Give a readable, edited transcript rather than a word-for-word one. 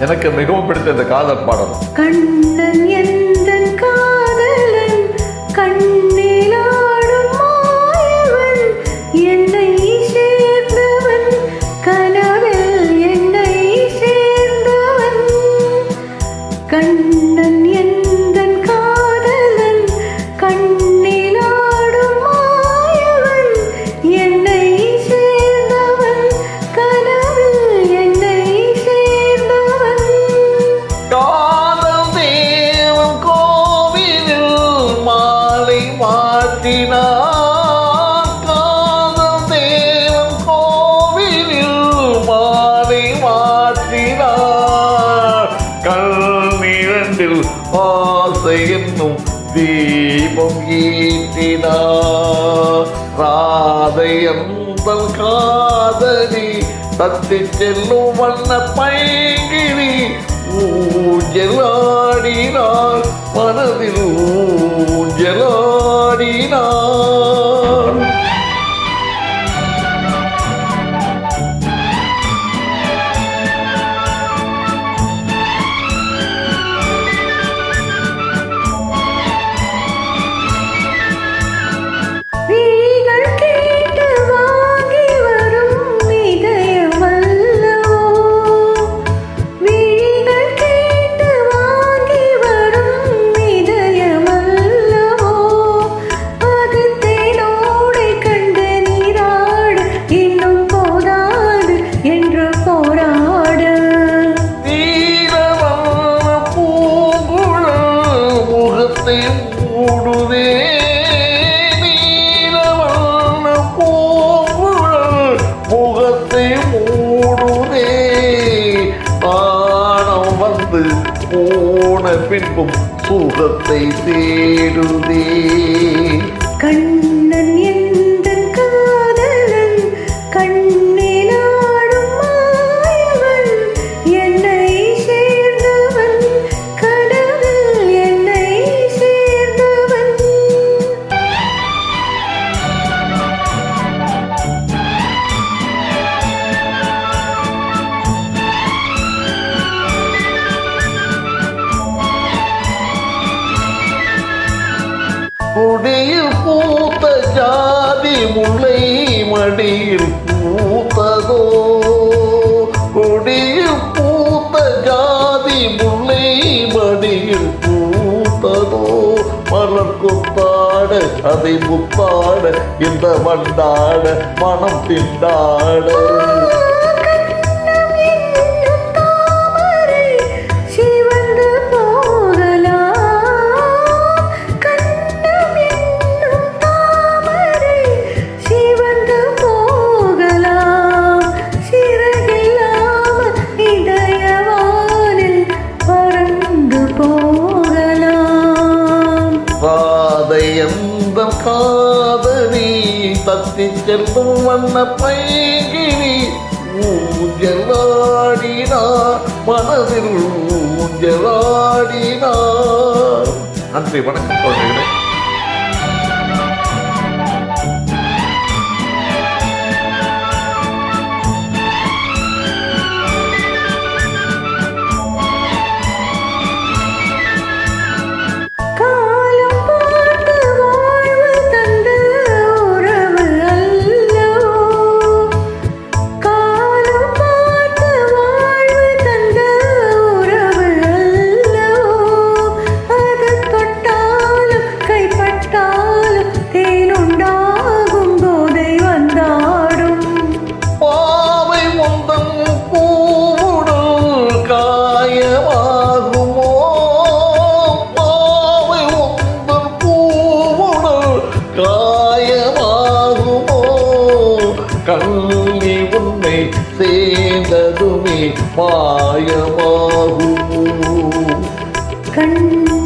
எனக்கு மிகவும் பிடித்த இந்த காதல் பாடல். கண்ணன் எந்தன் காதலன் கண்ணில் ஆடும் மாயவன் என்னை சேர்ந்தவன் கனவில் என்னை சேர்ந்தவன். கண்ணன் எந்தன் காதலன் கண்ணில் ஆடும் மாயவன் என்னை சேர்ந்தவன் கனவில் என்னை சேர்ந்தவன். காதல் தேவன் கோவிலில் மாலை மாற்றினார். காதல் தேவன் கோவிலில் மாலை மாற்றினார். கண்ணிரண்டில் ஆசை என்னும் தீபம் ஈட்டினார். ராதை எந்தன் காதலி தத்தி செல்லும் வண்ண பைங்கிரி ஊஞ்சலாடினார் மனதில் ஊஞ்சலாடினார். விழிகள் கேட்டு வாங்கி வரும் இதயம் அல்லவோ. விழிகள் கேட்டு வாங்கி வரும் இதயம் அல்லவோ. அது தேனோடை கண்டு நீராட இன்னும் போதாது என்று போராட. நீலவண்ண பூங்குழல் முகத்தை மூடுதே. நீலவண்ண பூங்குழல் முகத்தை மூடுதே. ஆணம் வந்து போன பின்பும் சுகத்தை தேடுதே. கண்ணன் எந்தன் காதலன் கண்ணில் ஆடும் மாயவன் என்னை சேர்ந்தவன் கனவில் என்னை சேர்ந்தவன். கொடியில் பூத்த ஜாதி முல்லை மடியில் பூத்ததோ. கொடியில் பூத்த ஜாதி முல்லை மடியில் பூத்ததோ. மலர் கொத்தாட அதை முத்தாட இந்த வண்டாட மனம் திண்டாட. கண்ணம் என்னும் தாமரை சிவந்து போகலாம். கண்ணம் என்னும் தாமரை சிவந்து போகலாம். சிறகில்லாமல் இதயவானில் பறந்து போகலாம். ராதை எந்த காதலி தத்தி செல்லும் வண்ண பைங்கிரி ஊஞ்சலாடினார் மனதில் ஊஞ்சலாடினார். நன்றி, வணக்கம் குழந்தைகளே. காலம் பார்த்து வாழ்வு தந்த உறவு அல்லவோ. காலம் பார்த்து வாழ்வு தந்த உறவு அல்லவோ. அது தொட்டாலும் கைப்பட்டாலும் தேனுண்டாகும் போதை வந்தாடும். பாவை முந்தம் பூவுடல் காயமாகுமோ. பாவை முந்தம் பூவுடல் காயமாகுமோ. கண்ணி உன்னை சேர்ந்ததுமே மாயமாகுமோ. கண்ணன்